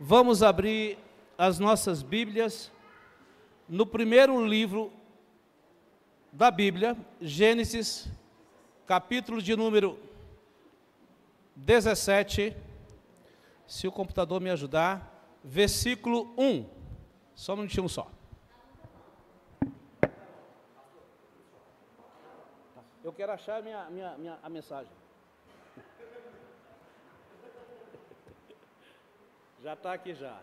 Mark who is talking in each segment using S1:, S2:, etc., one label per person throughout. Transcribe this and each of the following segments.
S1: Vamos abrir as nossas Bíblias no primeiro livro da Bíblia, Gênesis, capítulo de número 17, se o computador me ajudar, versículo 1. Só um minutinho só. Eu quero achar a mensagem. Já está aqui já.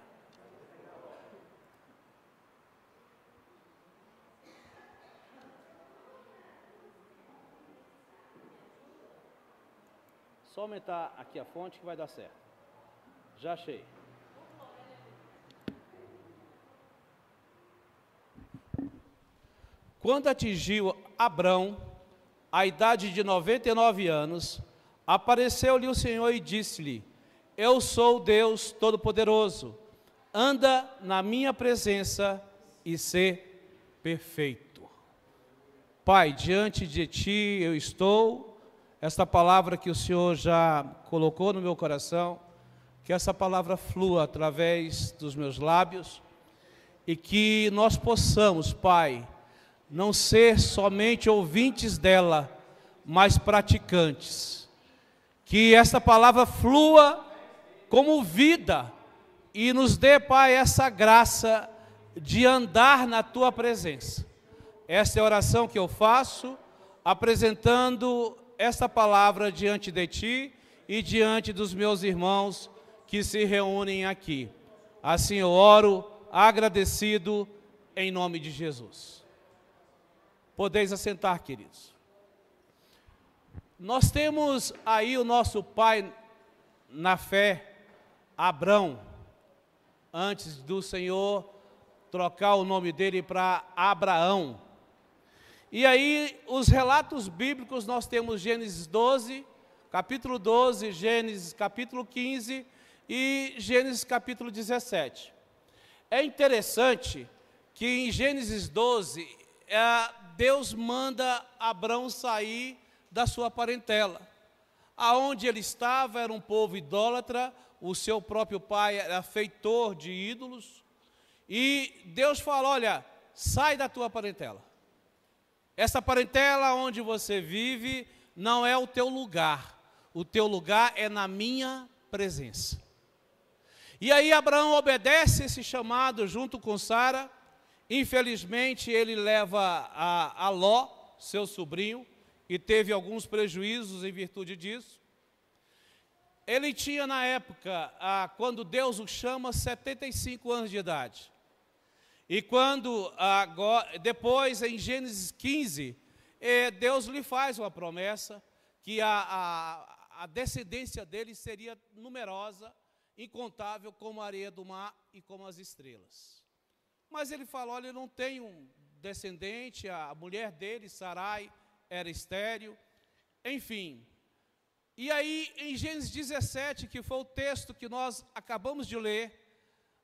S1: Só aumentar aqui a fonte que vai dar certo. Já achei. Quando atingiu Abrão a idade de 99 anos, apareceu-lhe o Senhor e disse-lhe: Eu sou Deus Todo-Poderoso, anda na minha presença e sê perfeito. Pai, diante de Ti eu estou, esta palavra que o Senhor já colocou no meu coração, que essa palavra flua através dos meus lábios e que nós possamos, Pai, não ser somente ouvintes dela, mas praticantes. Que essa palavra flua como vida e nos dê, Pai, essa graça de andar na Tua presença. Esta é a oração que eu faço, apresentando esta palavra diante de Ti e diante dos meus irmãos que se reúnem aqui. Assim eu oro, agradecido, em nome de Jesus. Podeis assentar, queridos. Nós temos aí o nosso pai na fé, Abrão, antes do Senhor trocar o nome dele para Abraão. E aí, os relatos bíblicos, nós temos Gênesis 12, capítulo 12, Gênesis capítulo 15 e Gênesis capítulo 17. É interessante que em Gênesis 12, Deus manda Abrão sair da sua parentela. Aonde ele estava era um povo idólatra, o seu próprio pai era feitor de ídolos, e Deus fala: olha, sai da tua parentela. Essa parentela onde você vive não é o teu lugar é na minha presença. E aí Abraão obedece esse chamado junto com Sara. Infelizmente ele leva a Ló, seu sobrinho, e teve alguns prejuízos em virtude disso. Ele tinha na época, quando Deus o chama, 75 anos de idade. E quando, depois em Gênesis 15, Deus lhe faz uma promessa que a descendência dele seria numerosa, incontável como a areia do mar e como as estrelas. Mas ele fala: olha, eu não tenho um descendente, a mulher dele, Sarai, era estéril, enfim. E aí, em Gênesis 17, que foi o texto que nós acabamos de ler,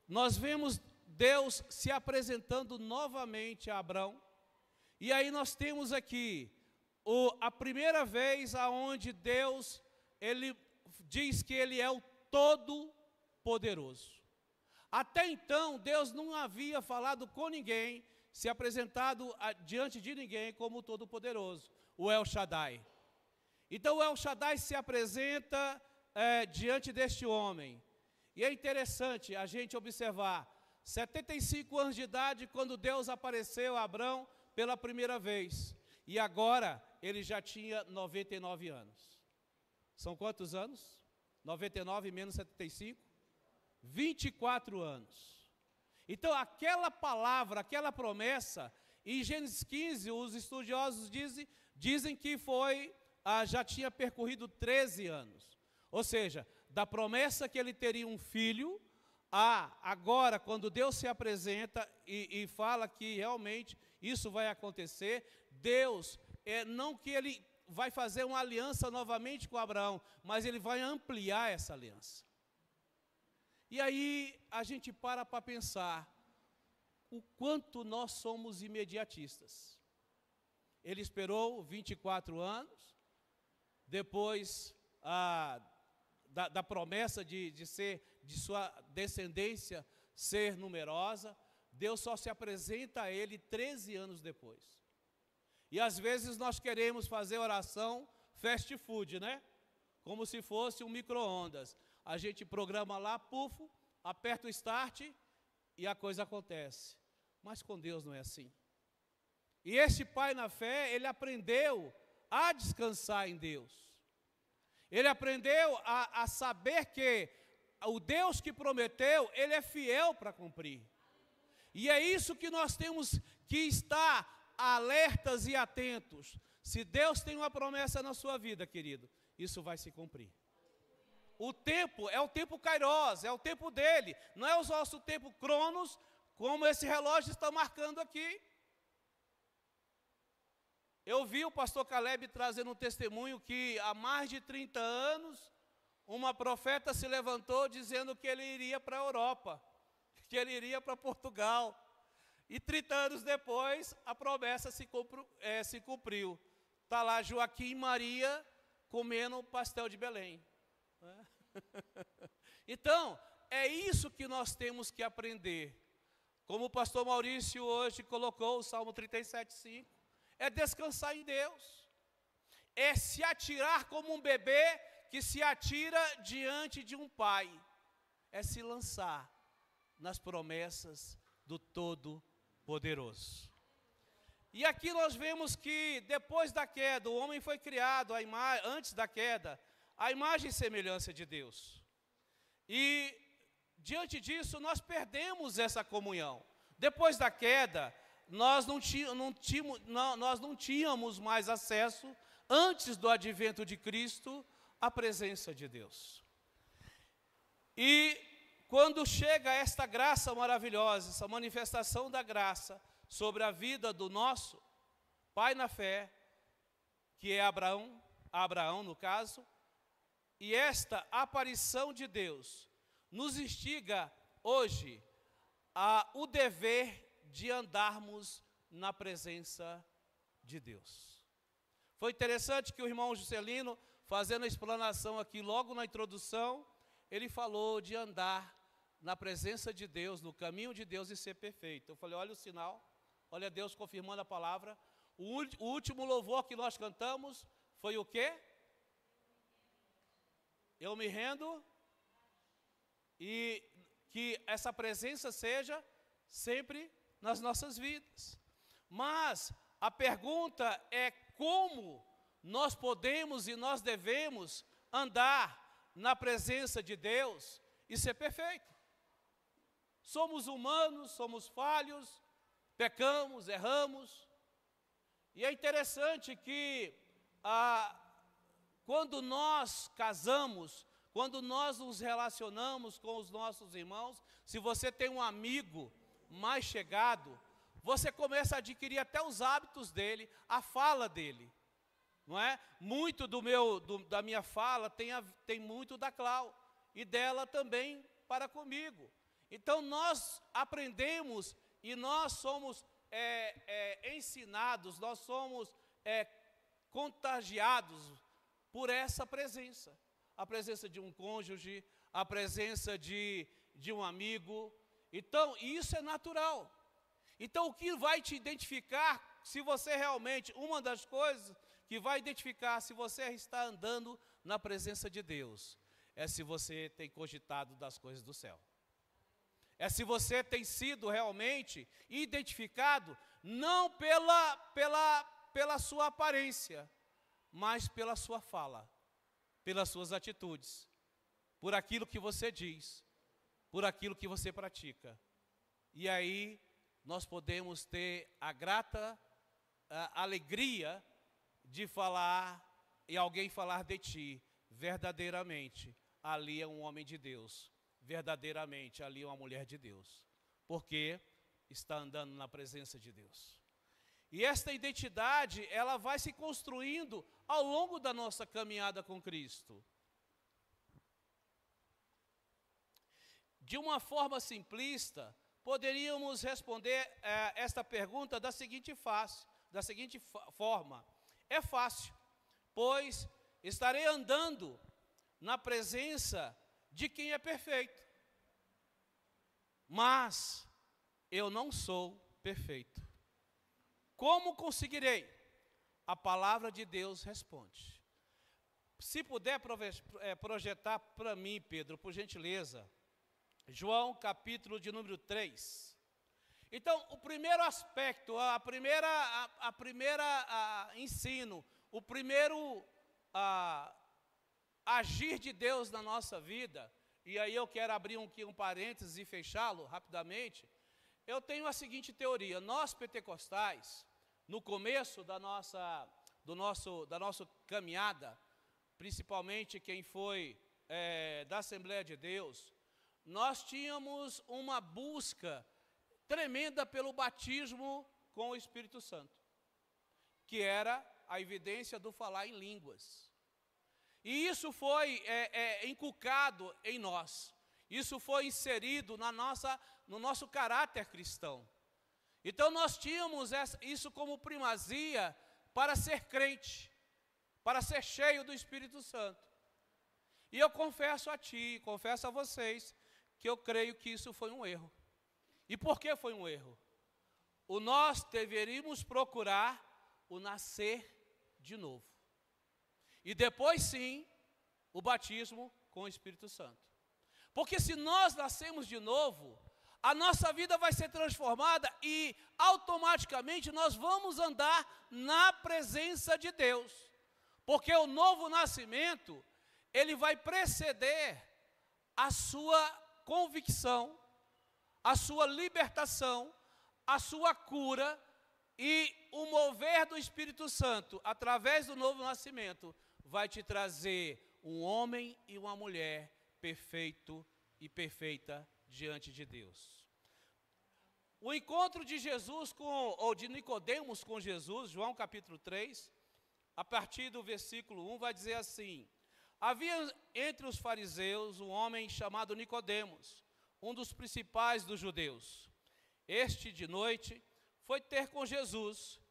S1: nós vemos Deus se apresentando novamente a Abrão. E aí nós temos aqui a primeira vez aonde Deus, ele diz que ele é o Todo-Poderoso. Até então, Deus não havia falado com ninguém, se apresentado diante de ninguém como o Todo-Poderoso, o El Shaddai. Então o El Shaddai se apresenta diante deste homem. E é interessante a gente observar, 75 anos de idade quando Deus apareceu a Abrão pela primeira vez. E agora ele já tinha 99 anos. São quantos anos? 99 menos 75? 24 anos. Então aquela palavra, aquela promessa, em Gênesis 15, os estudiosos dizem que já tinha percorrido 13 anos. Ou seja, da promessa que ele teria um filho, agora quando Deus se apresenta e fala que realmente isso vai acontecer, Deus, não que ele vai fazer uma aliança novamente com Abraão, mas ele vai ampliar essa aliança. E aí a gente para pensar o quanto nós somos imediatistas. Ele esperou 24 anos, depois da promessa de ser sua descendência ser numerosa, Deus só se apresenta a ele 13 anos depois. E às vezes nós queremos fazer oração fast food, né? Como se fosse um micro-ondas. A gente programa lá, pufo, aperta o start e a coisa acontece. Mas com Deus não é assim. E esse pai na fé, ele aprendeu a descansar em Deus. Ele aprendeu a saber que o Deus que prometeu, ele é fiel para cumprir. E é isso que nós temos que estar alertas e atentos. Se Deus tem uma promessa na sua vida, querido, isso vai se cumprir. O tempo é o tempo Kairos, é o tempo dele, não é o nosso tempo Cronos, como esse relógio está marcando aqui. Eu vi o pastor Caleb trazendo um testemunho que há mais de 30 anos, uma profeta se levantou dizendo que ele iria para a Europa, que ele iria para Portugal. E 30 anos depois, a promessa se cumpriu. Está lá Joaquim e Maria comendo pastel de Belém. Então, é isso que nós temos que aprender. Como o pastor Maurício hoje colocou o Salmo 37:5, é descansar em Deus. É se atirar como um bebê que se atira diante de um pai. É se lançar nas promessas do Todo-Poderoso. E aqui nós vemos que depois da queda, o homem foi criado, antes da queda, a imagem e semelhança de Deus. E diante disso nós perdemos essa comunhão. Depois da queda, nós não tínhamos mais acesso, antes do advento de Cristo, à presença de Deus. E quando chega esta graça maravilhosa, essa manifestação da graça sobre a vida do nosso pai na fé, que é Abraão no caso, e esta aparição de Deus nos instiga hoje o dever de andarmos na presença de Deus. Foi interessante que o irmão Juscelino, fazendo a explanação aqui logo na introdução, ele falou de andar na presença de Deus, no caminho de Deus e ser perfeito. Eu falei, olha o sinal, olha Deus confirmando a palavra. O último louvor que nós cantamos foi o quê? Eu me rendo, e que essa presença seja sempre nas nossas vidas. Mas a pergunta é como nós podemos e nós devemos andar na presença de Deus e ser perfeito. Somos humanos, somos falhos, pecamos, erramos. E é interessante que quando nós casamos, quando nós nos relacionamos com os nossos irmãos, se você tem um amigo mais chegado, você começa a adquirir até os hábitos dele, a fala dele, não é? Muito da minha fala tem muito da Clau, e dela também para comigo. Então nós aprendemos e nós somos ensinados, nós somos contagiados por essa presença. A presença de um cônjuge, a presença de um amigo. Então, isso é natural. Então, o que vai te identificar, se você realmente, uma das coisas que vai identificar se você está andando na presença de Deus, é se você tem cogitado das coisas do céu. É se você tem sido realmente identificado, não pela sua aparência, mas pela sua fala, pelas suas atitudes, por aquilo que você diz, por aquilo que você pratica. E aí nós podemos ter a grata alegria de falar, e alguém falar de ti, verdadeiramente, ali é um homem de Deus, verdadeiramente, ali é uma mulher de Deus, porque está andando na presença de Deus. E esta identidade, ela vai se construindo ao longo da nossa caminhada com Cristo. De uma forma simplista, poderíamos responder esta pergunta da seguinte forma: é fácil, pois estarei andando na presença de quem é perfeito. mas eu não sou perfeito. Como conseguirei? A palavra de Deus responde. Se puder projetar para mim, Pedro, por gentileza, João capítulo de número 3. Então, o primeiro aspecto, a primeira ensino, o primeiro agir de Deus na nossa vida, e aí eu quero abrir um parênteses e fechá-lo rapidamente. Eu tenho a seguinte teoria: nós pentecostais, no começo da nossa caminhada, principalmente quem foi da Assembleia de Deus, nós tínhamos uma busca tremenda pelo batismo com o Espírito Santo, que era a evidência do falar em línguas. E isso foi inculcado em nós, isso foi inserido no nosso caráter cristão. Então nós tínhamos isso como primazia para ser crente, para ser cheio do Espírito Santo. E eu confesso a ti, confesso a vocês, que eu creio que isso foi um erro. E por que foi um erro? Nós deveríamos procurar o nascer de novo. E depois sim, o batismo com o Espírito Santo. Porque se nós nascemos de novo, a nossa vida vai ser transformada e automaticamente nós vamos andar na presença de Deus. Porque o novo nascimento, ele vai preceder a sua convicção, a sua libertação, a sua cura e o mover do Espírito Santo, através do novo nascimento, vai te trazer um homem e uma mulher perfeito e perfeita diante de Deus. O encontro de Jesus ou de Nicodemos com Jesus, João capítulo 3, a partir do versículo 1, vai dizer assim: havia entre os fariseus um homem chamado Nicodemos, um dos principais dos judeus. Este, de noite, foi ter com Jesus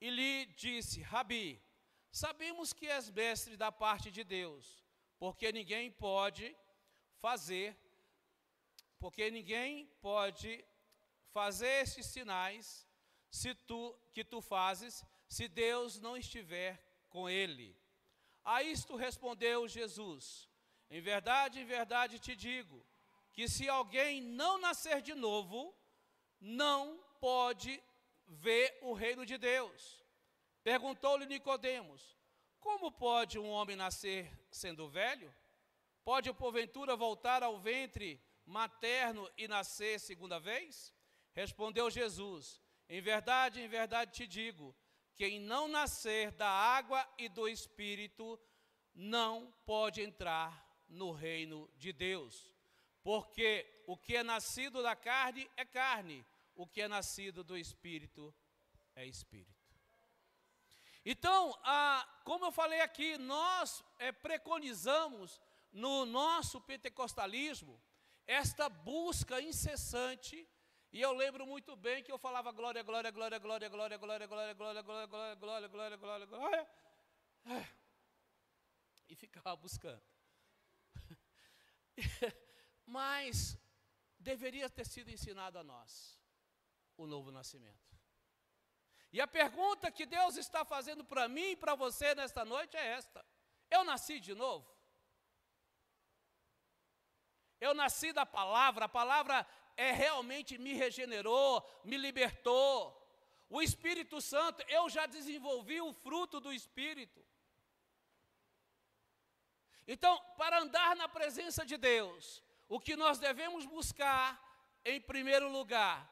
S1: e lhe disse: Rabi, sabemos que és mestre da parte de Deus, porque ninguém pode fazer estes sinais que tu fazes, se Deus não estiver com ele. A isto respondeu Jesus: em verdade te digo, que se alguém não nascer de novo, não pode ver o reino de Deus. Perguntou-lhe Nicodemos: como pode um homem nascer sendo velho? Pode porventura voltar ao ventre materno e nascer segunda vez? Respondeu Jesus: em verdade te digo, quem não nascer da água e do Espírito não pode entrar no reino de Deus. Porque o que é nascido da carne é carne, o que é nascido do Espírito é Espírito. Então, como eu falei aqui, nós preconizamos no nosso pentecostalismo esta busca incessante. E eu lembro muito bem que eu falava glória, glória, glória, glória, glória, glória, glória, glória, glória, glória, glória, glória, glória, glória, e ficava buscando. Mas deveria ter sido ensinado a nós o novo nascimento. E a pergunta que Deus está fazendo para mim e para você nesta noite é esta: eu nasci de novo? Eu nasci da palavra, a palavra realmente me regenerou, me libertou. O Espírito Santo, eu já desenvolvi o fruto do Espírito. Então, para andar na presença de Deus, o que nós devemos buscar, em primeiro lugar,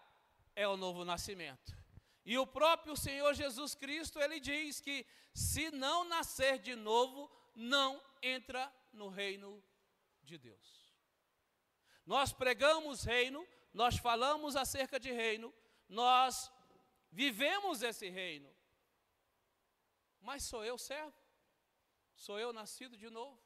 S1: é o novo nascimento. E o próprio Senhor Jesus Cristo, ele diz que se não nascer de novo, não entra no reino de Deus. Nós pregamos reino, nós falamos acerca de reino, nós vivemos esse reino. Mas sou eu servo? Sou eu nascido de novo?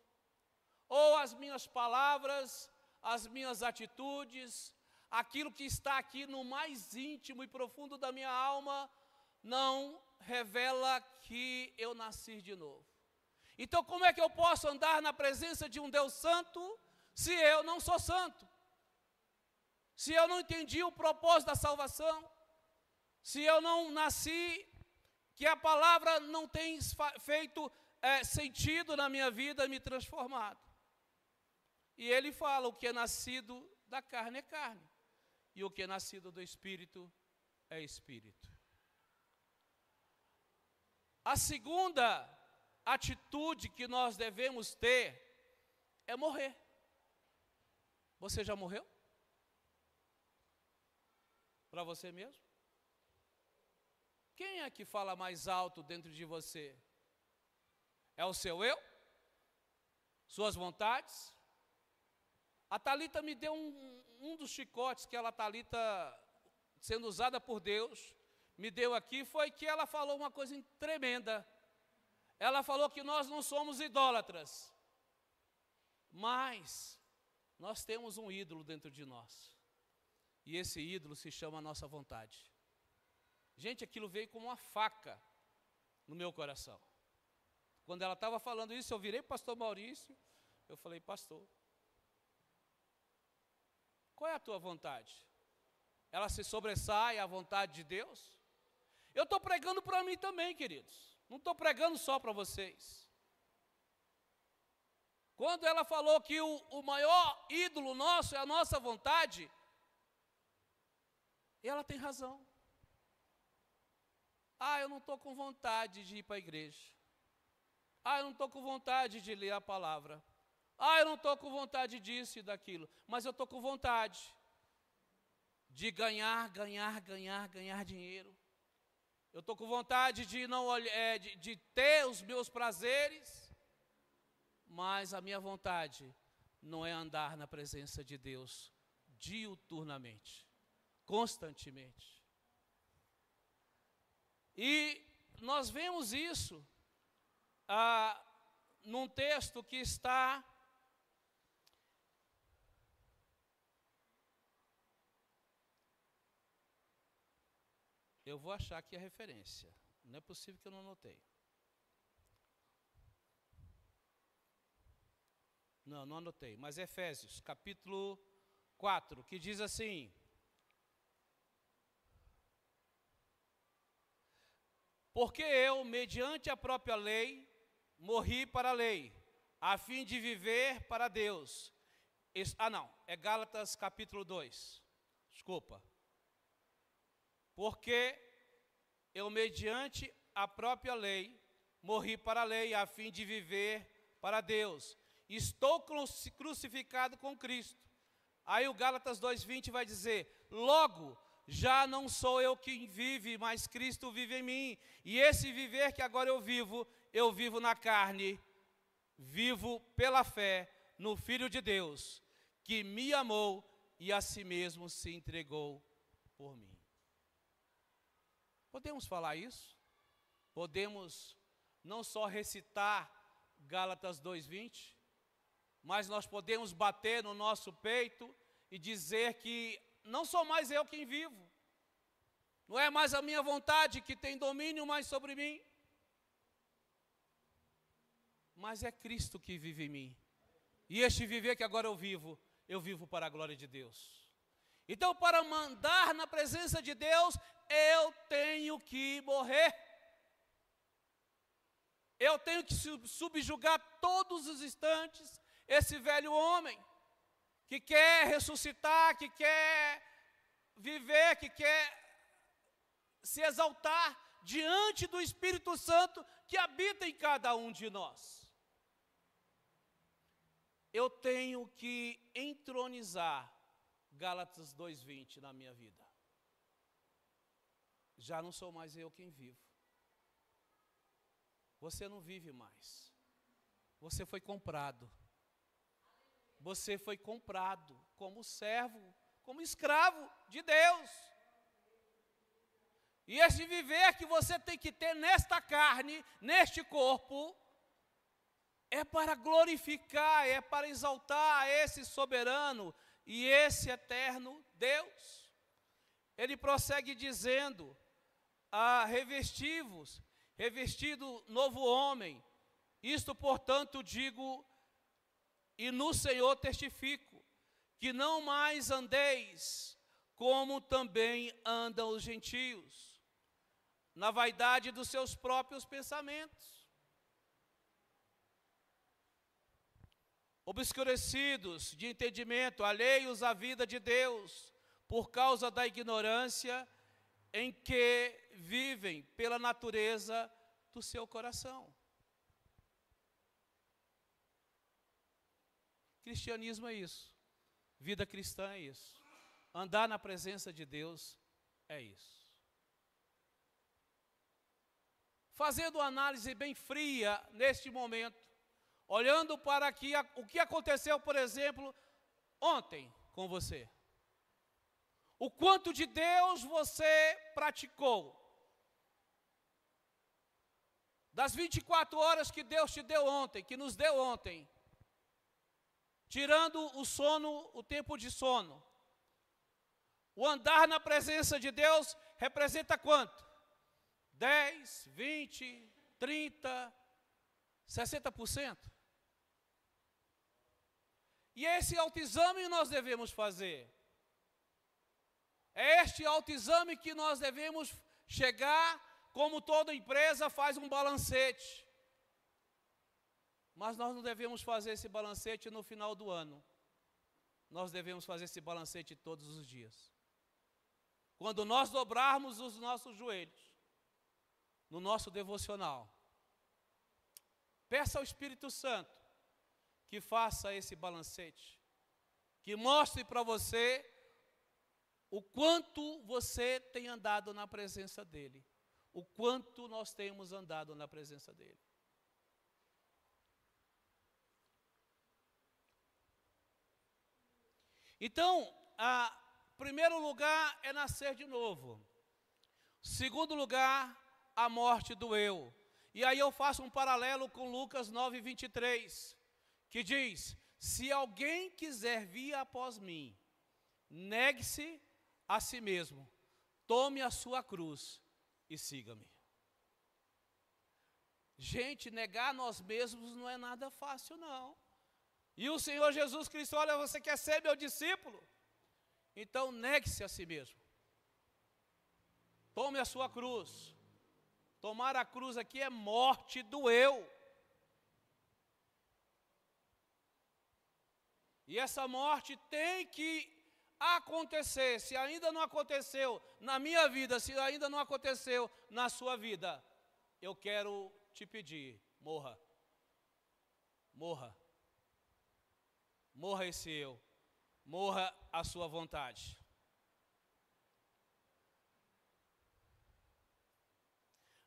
S1: Ou as minhas palavras, as minhas atitudes, aquilo que está aqui no mais íntimo e profundo da minha alma, não revela que eu nasci de novo? Então, como é que eu posso andar na presença de um Deus santo, se eu não sou santo? se eu não entendi o propósito da salvação, se eu não nasci, que a palavra não tem feito sentido na minha vida, me transformado. E ele fala, o que é nascido da carne é carne, e o que é nascido do Espírito é Espírito. A segunda atitude que nós devemos ter é morrer. Você já morreu? Para você mesmo? Quem é que fala mais alto dentro de você? É o seu eu? Suas vontades? A Thalita me deu um dos chicotes que a Thalita, sendo usada por Deus, me deu aqui, foi que ela falou uma coisa tremenda. Ela falou que nós não somos idólatras, mas nós temos um ídolo dentro de nós. E esse ídolo se chama a nossa vontade. Gente, aquilo veio como uma faca no meu coração. Quando ela estava falando isso, eu virei para o pastor Maurício, eu falei, pastor, qual é a tua vontade? Ela se sobressai à vontade de Deus? Eu estou pregando para mim também, queridos. Não estou pregando só para vocês. Quando ela falou que o maior ídolo nosso é a nossa vontade, ela tem razão. Eu não estou com vontade de ir para a igreja. Eu não estou com vontade de ler a palavra. Eu não estou com vontade disso e daquilo. Mas eu estou com vontade de ganhar dinheiro. Eu estou com vontade de não de ter os meus prazeres, mas a minha vontade não é andar na presença de Deus diuturnamente, constantemente. E nós vemos isso num texto que está eu vou achar aqui a referência. Não é possível que eu não anotei. Não anotei. Mas é Efésios, capítulo 4, que diz assim: porque eu, mediante a própria lei, morri para a lei, a fim de viver para Deus. É Gálatas capítulo 2. Desculpa. Porque eu, mediante a própria lei, morri para a lei, a fim de viver para Deus. Estou crucificado com Cristo. Aí o Gálatas 2:20 vai dizer, logo, já não sou eu quem vive, mas Cristo vive em mim. E esse viver que agora eu vivo na carne, vivo pela fé no Filho de Deus, que me amou e a si mesmo se entregou por mim. Podemos falar isso? Podemos não só recitar Gálatas 2:20, mas nós podemos bater no nosso peito e dizer que não sou mais eu quem vivo. Não é mais a minha vontade que tem domínio mais sobre mim, mas é Cristo que vive em mim. E este viver que agora eu vivo para a glória de Deus. Então, para mandar na presença de Deus, eu tenho que morrer. Eu tenho que subjugar todos os instantes esse velho homem, que quer ressuscitar, que quer viver, que quer se exaltar diante do Espírito Santo que habita em cada um de nós. Eu tenho que entronizar Gálatas 2:20 na minha vida. Já não sou mais eu quem vivo. Você não vive mais. Você foi comprado. Você foi comprado como servo, como escravo de Deus. E esse viver que você tem que ter nesta carne, neste corpo, é para glorificar, é para exaltar esse soberano e esse eterno Deus. Ele prossegue dizendo, revestido novo homem, isto portanto digo, e no Senhor testifico, que não mais andeis como também andam os gentios, na vaidade dos seus próprios pensamentos, obscurecidos de entendimento, alheios à vida de Deus, por causa da ignorância em que vivem pela natureza do seu coração. Cristianismo é isso. Vida cristã é isso. Andar na presença de Deus é isso. Fazendo uma análise bem fria neste momento, olhando para aqui, o que aconteceu, por exemplo, ontem com você. O quanto de Deus você praticou. Das 24 horas que Deus te deu ontem, que nos deu ontem, tirando o sono, o tempo de sono. O andar na presença de Deus representa quanto? 10, 20, 30, 60%. E esse autoexame nós devemos fazer. É este autoexame que nós devemos chegar, como toda empresa faz um balancete. Mas nós não devemos fazer esse balancete no final do ano. Nós devemos fazer esse balancete todos os dias. Quando nós dobrarmos os nossos joelhos, no nosso devocional, peça ao Espírito Santo que faça esse balancete, que mostre para você o quanto você tem andado na presença dEle, o quanto nós temos andado na presença dEle. Então, primeiro lugar é nascer de novo. Segundo lugar, a morte do eu. E aí eu faço um paralelo com Lucas 9:23, que diz: se alguém quiser vir após mim, negue-se a si mesmo, tome a sua cruz e siga-me. Gente, negar nós mesmos não é nada fácil, não. E o Senhor Jesus Cristo, olha, você quer ser meu discípulo? Então negue-se a si mesmo. Tome a sua cruz. Tomar a cruz aqui é morte do eu. E essa morte tem que acontecer. Se ainda não aconteceu na minha vida, se ainda não aconteceu na sua vida, eu quero te pedir, morra. Morra. Morra esse eu. Morra a sua vontade.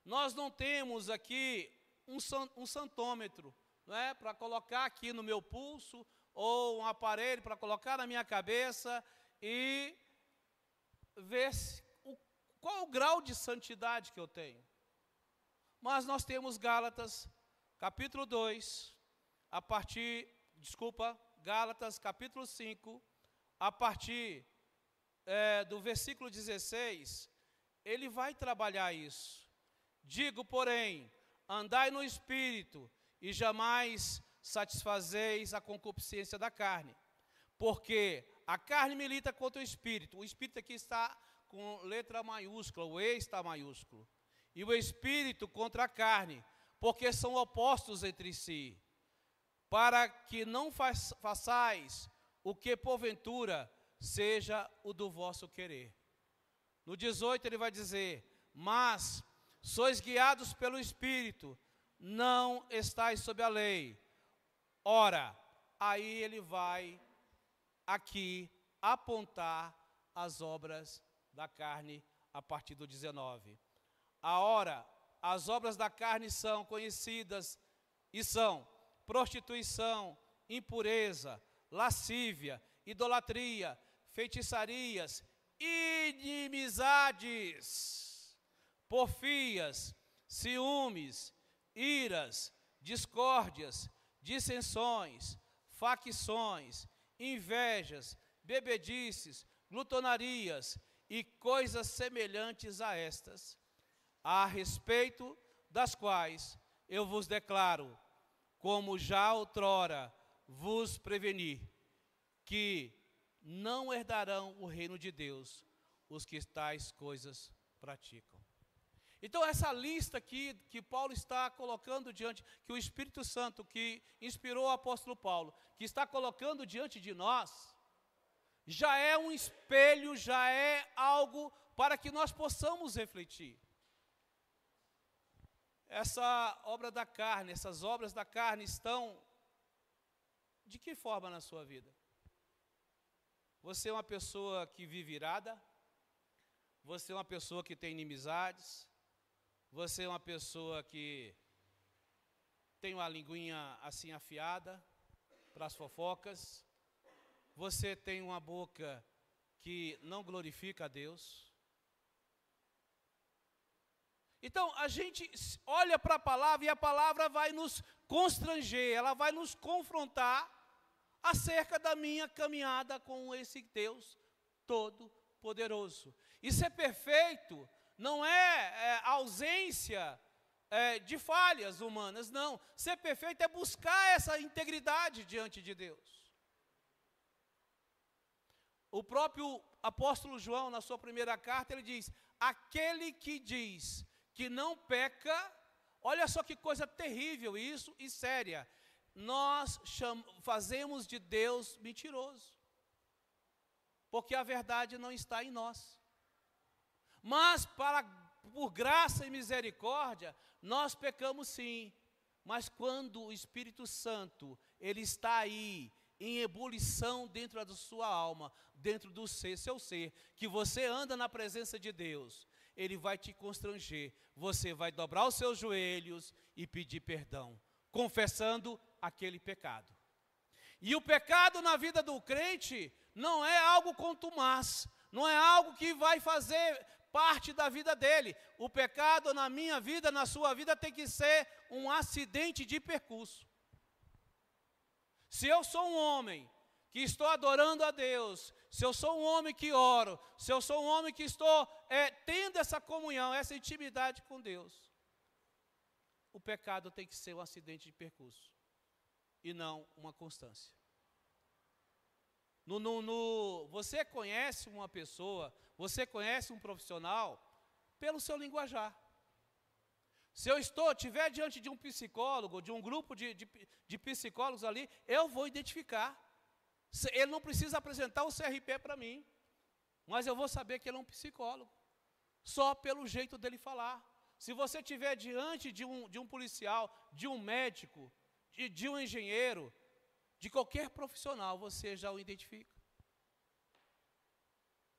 S1: Nós não temos aqui um santômetro, não é? Para colocar aqui no meu pulso, ou um aparelho para colocar na minha cabeça e ver qual é o grau de santidade que eu tenho. Mas nós temos Gálatas, capítulo 2, Gálatas, capítulo 5, a partir do versículo 16, ele vai trabalhar isso. Digo, porém, andai no Espírito, e jamais satisfazeis a concupiscência da carne. Porque a carne milita contra o Espírito. O Espírito aqui está com letra maiúscula, o E está maiúsculo. E o Espírito contra a carne, porque são opostos entre si. Para que não façais o que porventura seja o do vosso querer. No 18 ele vai dizer: mas sois guiados pelo Espírito, não estáis sob a lei. Ora, aí ele vai aqui apontar as obras da carne a partir do 19. Ora, as obras da carne são conhecidas e são prostituição, impureza, lascívia, idolatria, feitiçarias, inimizades, porfias, ciúmes, iras, discórdias, dissensões, facções, invejas, bebedices, glutonarias e coisas semelhantes a estas, a respeito das quais eu vos declaro, como já outrora vos preveni, que não herdarão o reino de Deus os que tais coisas praticam. Então essa lista aqui que Paulo está colocando diante, que o Espírito Santo que inspirou o apóstolo Paulo, que está colocando diante de nós, já é um espelho, já é algo para que nós possamos refletir. Essa obra da carne, essas obras da carne estão de que forma na sua vida? Você é uma pessoa que vive irada? Você é uma pessoa que tem inimizades? Você é uma pessoa que tem uma linguinha assim afiada para as fofocas? Você tem uma boca que não glorifica a Deus? Então, a gente olha para a palavra e a palavra vai nos constranger, ela vai nos confrontar acerca da minha caminhada com esse Deus Todo-Poderoso. E ser perfeito não é ausência de falhas humanas, não. Ser perfeito é buscar essa integridade diante de Deus. O próprio apóstolo João, na sua primeira carta, ele diz: aquele que diz que não peca, olha só que coisa terrível isso e séria, nós fazemos de Deus mentiroso, porque a verdade não está em nós. Mas por graça e misericórdia, nós pecamos sim, mas quando o Espírito Santo, ele está aí, em ebulição dentro da sua alma, dentro do seu ser, que você anda na presença de Deus, ele vai te constranger, você vai dobrar os seus joelhos e pedir perdão, confessando aquele pecado. E o pecado na vida do crente não é algo contumaz, não é algo que vai fazer parte da vida dele. O pecado na minha vida, na sua vida, tem que ser um acidente de percurso. Se eu sou um homem que estou adorando a Deus, se eu sou um homem que oro, se eu sou um homem que estou tendo essa comunhão, essa intimidade com Deus, o pecado tem que ser um acidente de percurso e não uma constância. Você conhece uma pessoa, você conhece um profissional pelo seu linguajar. Se eu estiver diante de um psicólogo, de um grupo de psicólogos ali, eu vou identificar. Ele não precisa apresentar o CRP para mim, mas eu vou saber que ele é um psicólogo, só pelo jeito dele falar. Se você estiver diante de um policial, de um médico, de um engenheiro, de qualquer profissional, você já o identifica.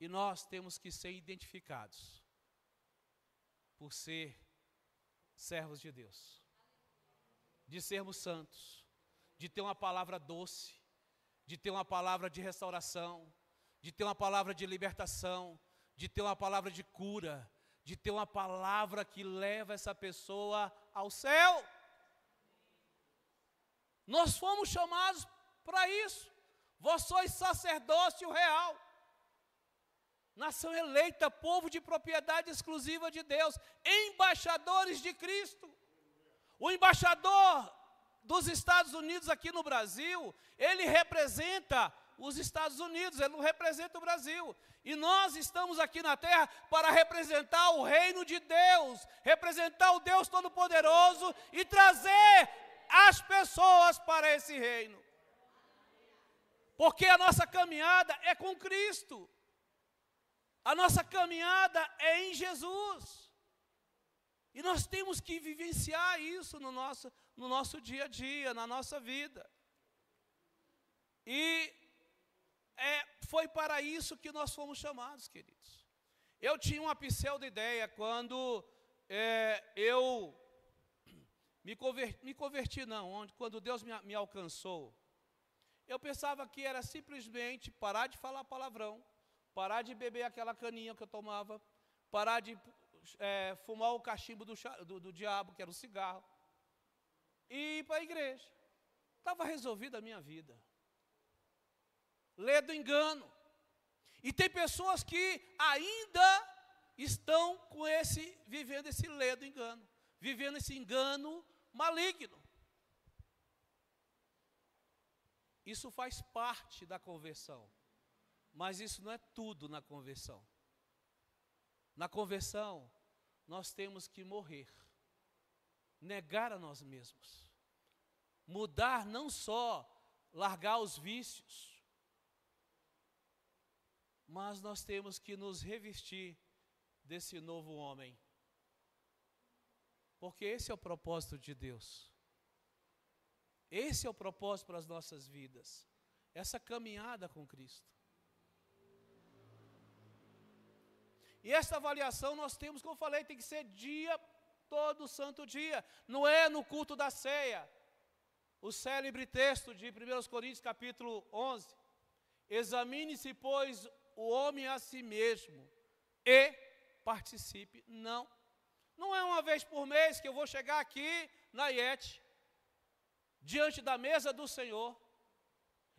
S1: E nós temos que ser identificados por ser servos de Deus, de sermos santos, de ter uma palavra doce, de ter uma palavra de restauração, de ter uma palavra de libertação, de ter uma palavra de cura, de ter uma palavra que leva essa pessoa ao céu. Nós fomos chamados para isso. Vós sois sacerdócio real, nação eleita, povo de propriedade exclusiva de Deus, embaixadores de Cristo. O embaixador dos Estados Unidos aqui no Brasil, ele representa os Estados Unidos, ele não representa o Brasil. E nós estamos aqui na terra para representar o reino de Deus, representar o Deus Todo-Poderoso e trazer as pessoas para esse reino. Porque a nossa caminhada é com Cristo. A nossa caminhada é em Jesus. E nós temos que vivenciar isso no nosso dia a dia, na nossa vida. E foi para isso que nós fomos chamados, queridos. Eu tinha uma pseudo-ideia quando eu me converti, quando Deus me alcançou. Eu pensava que era simplesmente parar de falar palavrão, parar de beber aquela caninha que eu tomava, parar de fumar o cachimbo do diabo, que era o cigarro, e ir para a igreja. Estava resolvida a minha vida. Lê do engano. E tem pessoas que ainda estão vivendo esse lê do engano, vivendo esse engano maligno. Isso faz parte da conversão. Mas isso não é tudo na conversão. Na conversão, nós temos que morrer, negar a nós mesmos, mudar, não só largar os vícios, mas nós temos que nos revestir desse novo homem. Porque esse é o propósito de Deus. Esse é o propósito para as nossas vidas. Essa caminhada com Cristo. E essa avaliação nós temos, como eu falei, tem que ser dia, todo santo dia. Não é no culto da ceia. O célebre texto de 1 Coríntios capítulo 11. Examine-se, pois, o homem a si mesmo e participe. Não. Não é uma vez por mês que eu vou chegar aqui na IET, diante da mesa do Senhor,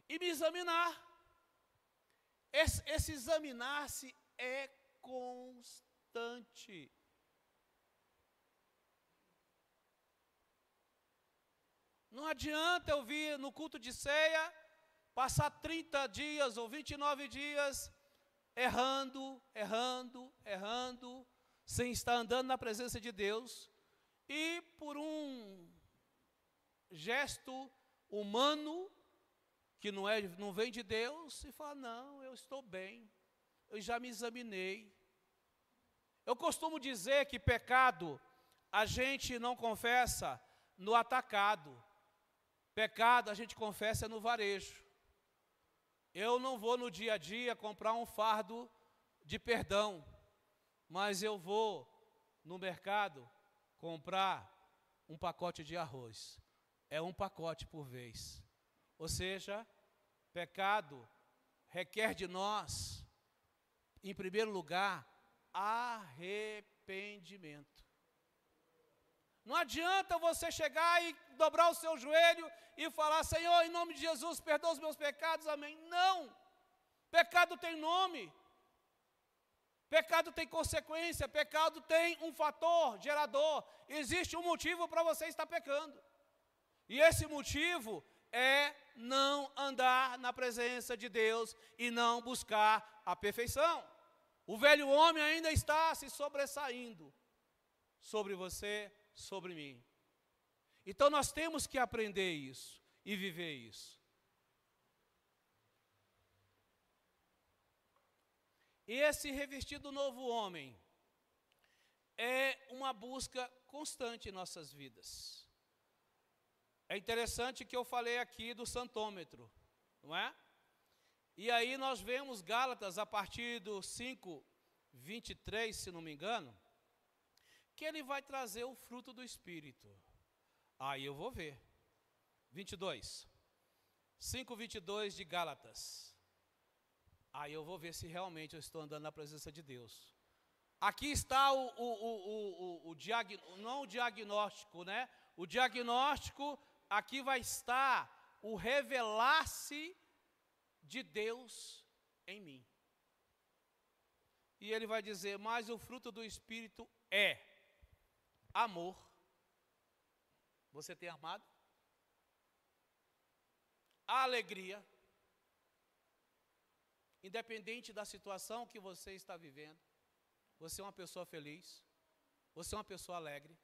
S1: e me examinar. Esse examinar-se é constante. Não adianta eu vir no culto de ceia, passar 30 dias ou 29 dias errando, sem estar andando na presença de Deus, e por um gesto humano, que não vem de Deus, e falar, não, eu estou bem, eu já me examinei. Eu costumo dizer que pecado, a gente não confessa no atacado. Pecado, a gente confessa no varejo. Eu não vou no dia a dia comprar um fardo de perdão, mas eu vou no mercado comprar um pacote de arroz. É um pacote por vez. Ou seja, pecado requer de nós, em primeiro lugar, arrependimento. Não adianta você chegar e dobrar o seu joelho e falar, Senhor, em nome de Jesus, perdoa os meus pecados, amém. Não! Pecado tem nome. Pecado tem consequência, pecado tem um fator gerador. Existe um motivo para você estar pecando. E esse motivo é não andar na presença de Deus e não buscar a perfeição. O velho homem ainda está se sobressaindo sobre você, sobre mim. Então nós temos que aprender isso e viver isso. E esse revestir do novo homem é uma busca constante em nossas vidas. É interessante que eu falei aqui do santômetro, não é? E aí nós vemos Gálatas a partir do 5:23, se não me engano, que ele vai trazer o fruto do Espírito. Aí eu vou ver. 22. 5:22 de Gálatas. Aí eu vou ver se realmente eu estou andando na presença de Deus. Aqui está não o diagnóstico, né? O diagnóstico, aqui vai estar o revelar-se de Deus em mim. E ele vai dizer, mas o fruto do Espírito é amor. Você tem amado? Alegria. Independente da situação que você está vivendo, você é uma pessoa feliz, você é uma pessoa alegre.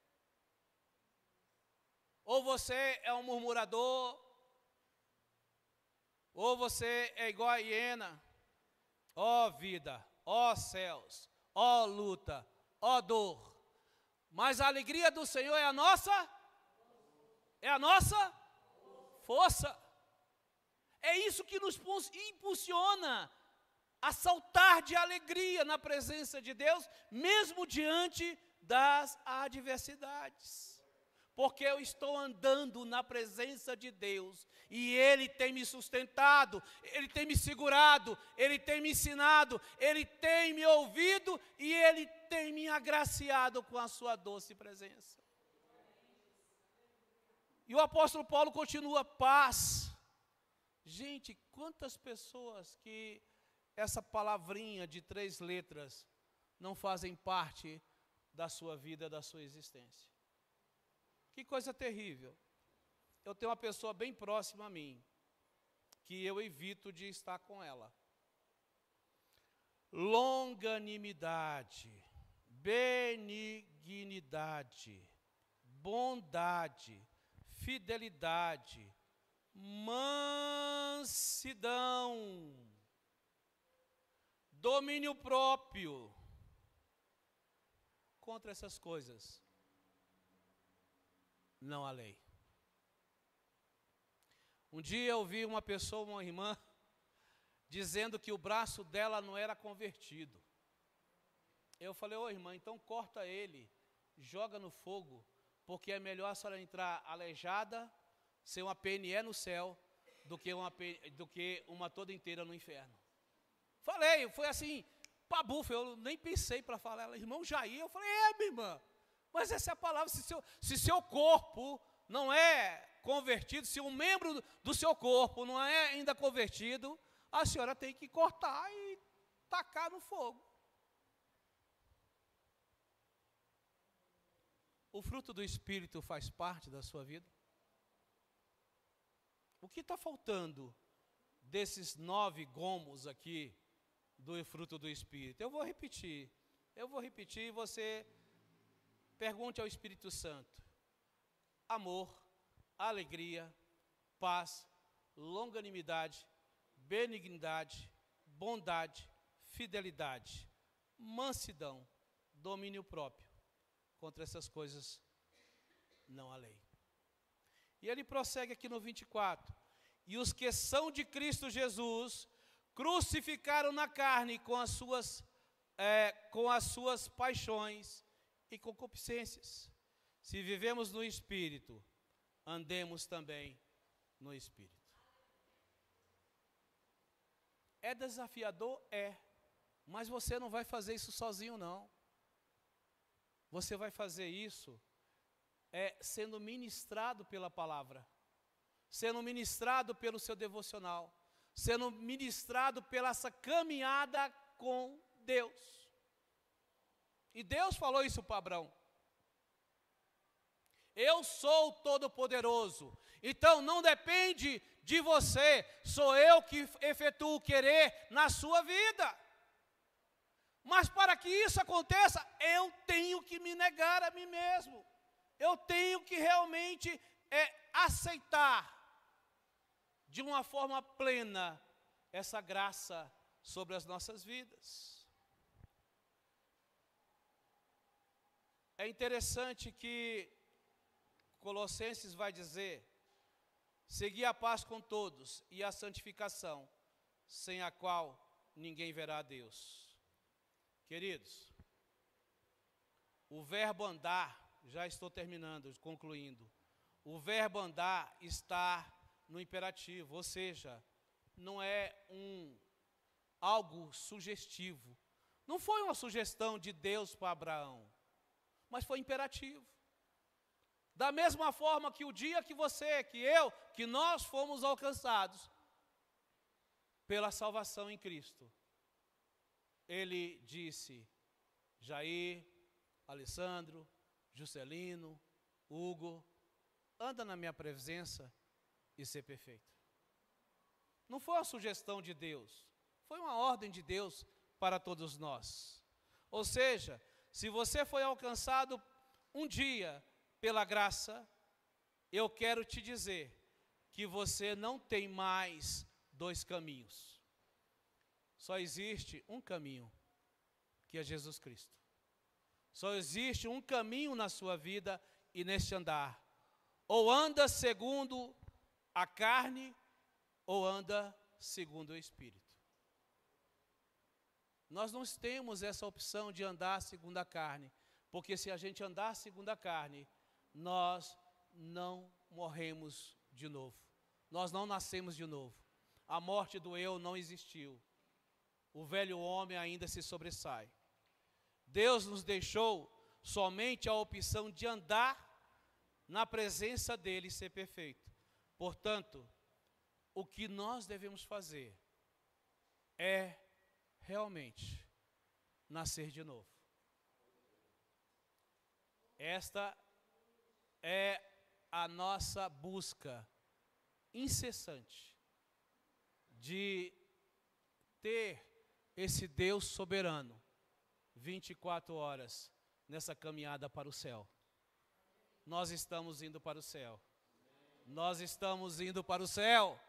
S1: Ou você é um murmurador, ou você é igual a hiena. Ó vida, ó céus, ó luta, ó dor. Mas a alegria do Senhor é a nossa força. É isso que nos impulsiona a saltar de alegria na presença de Deus, mesmo diante das adversidades. Porque eu estou andando na presença de Deus, e Ele tem me sustentado, Ele tem me segurado, Ele tem me ensinado, Ele tem me ouvido, e Ele tem me agraciado com a sua doce presença. E o apóstolo Paulo continua, paz. Gente, quantas pessoas que essa palavrinha de 3 letras não fazem parte da sua vida, da sua existência. Que coisa terrível. Eu tenho uma pessoa bem próxima a mim, que eu evito de estar com ela. longanimidade, benignidade, bondade, fidelidade, mansidão, domínio próprio. Contra essas coisas não há lei. Um dia eu vi uma pessoa, uma irmã, dizendo que o braço dela não era convertido. Eu falei: ô irmã, então corta ele, joga no fogo, porque é melhor a senhora entrar aleijada, ser uma PNE no céu, do que uma toda inteira no inferno. Falei, foi assim, pabufa, eu nem pensei para falar. Ela: irmão Jair. Eu falei: minha irmã, mas essa é a palavra. Se seu corpo não é convertido, se um membro do seu corpo não é ainda convertido, a senhora tem que cortar e tacar no fogo. O fruto do Espírito faz parte da sua vida? O que está faltando desses 9 gomos aqui do fruto do Espírito? Eu vou repetir e você pergunte ao Espírito Santo: amor, alegria, paz, longanimidade, benignidade, bondade, fidelidade, mansidão, domínio próprio. Contra essas coisas não há lei. E ele prossegue aqui no 24: e os que são de Cristo Jesus crucificaram na carne com as suas paixões e concupiscências. Se vivemos no Espírito, andemos também no Espírito. É desafiador? É. Mas você não vai fazer isso sozinho, não. Você vai fazer isso sendo ministrado pela palavra, sendo ministrado pelo seu devocional, sendo ministrado pela essa caminhada com Deus. E Deus falou isso para Abraão: eu sou o Todo-Poderoso, então não depende de você, sou eu que efetuo o querer na sua vida. Mas para que isso aconteça, eu tenho que me negar a mim mesmo. Eu tenho que realmente aceitar de uma forma plena essa graça sobre as nossas vidas. É interessante que Colossenses vai dizer: segui a paz com todos e a santificação, sem a qual ninguém verá a Deus. Queridos, o verbo andar, já estou terminando, concluindo. O verbo andar está no imperativo, ou seja, não é algo sugestivo. Não foi uma sugestão de Deus para Abraão, mas foi imperativo. Da mesma forma que o dia que você, que eu, que nós fomos alcançados pela salvação em Cristo, ele disse: Jair, Alessandro, Juscelino, Hugo, anda na minha presença e ser perfeito. Não foi uma sugestão de Deus, foi uma ordem de Deus para todos nós. Ou seja, se você foi alcançado um dia pela graça, eu quero te dizer que você não tem mais 2 caminhos. Só existe um caminho, que é Jesus Cristo. Só existe um caminho na sua vida e neste andar. Ou anda segundo a carne, ou anda segundo o Espírito. Nós não temos essa opção de andar segundo a carne, porque se a gente andar segundo a carne, nós não morremos de novo. Nós não nascemos de novo. A morte do eu não existiu. O velho homem ainda se sobressai. Deus nos deixou somente a opção de andar na presença dele e ser perfeito. Portanto, o que nós devemos fazer é realmente nascer de novo. Esta é a nossa busca incessante de ter esse Deus soberano, 24 horas, nessa caminhada para o céu. Nós estamos indo para o céu. Nós estamos indo para o céu.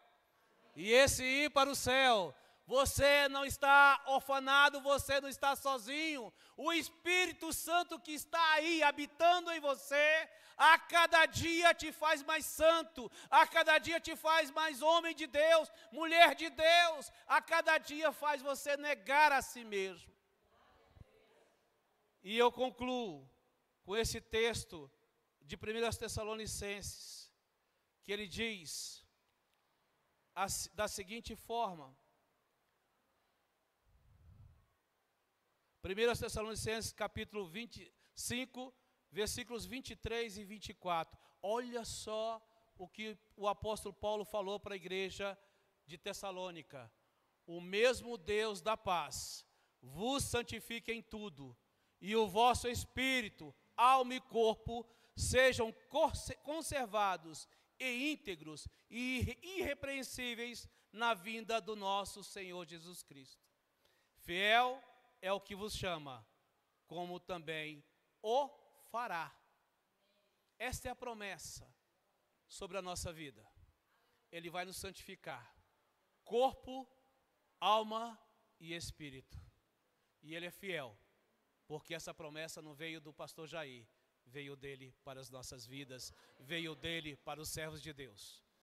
S1: E esse ir para o céu, você não está orfanado, você não está sozinho. O Espírito Santo que está aí, habitando em você, a cada dia te faz mais santo, a cada dia te faz mais homem de Deus, mulher de Deus, a cada dia faz você negar a si mesmo. E eu concluo com esse texto de 1 Tessalonicenses, que ele diz da seguinte forma, 1 Tessalonicenses capítulo 25, versículos 23 e 24. Olha só o que o apóstolo Paulo falou para a igreja de Tessalônica. O mesmo Deus da paz vos santifique em tudo, e o vosso espírito, alma e corpo sejam conservados e íntegros e irrepreensíveis na vinda do nosso Senhor Jesus Cristo. Fiel é o que vos chama, como também o fará. Esta é a promessa sobre a nossa vida. Ele vai nos santificar, corpo, alma e espírito. E Ele é fiel, porque essa promessa não veio do pastor Jair, veio dele para as nossas vidas, veio dele para os servos de Deus.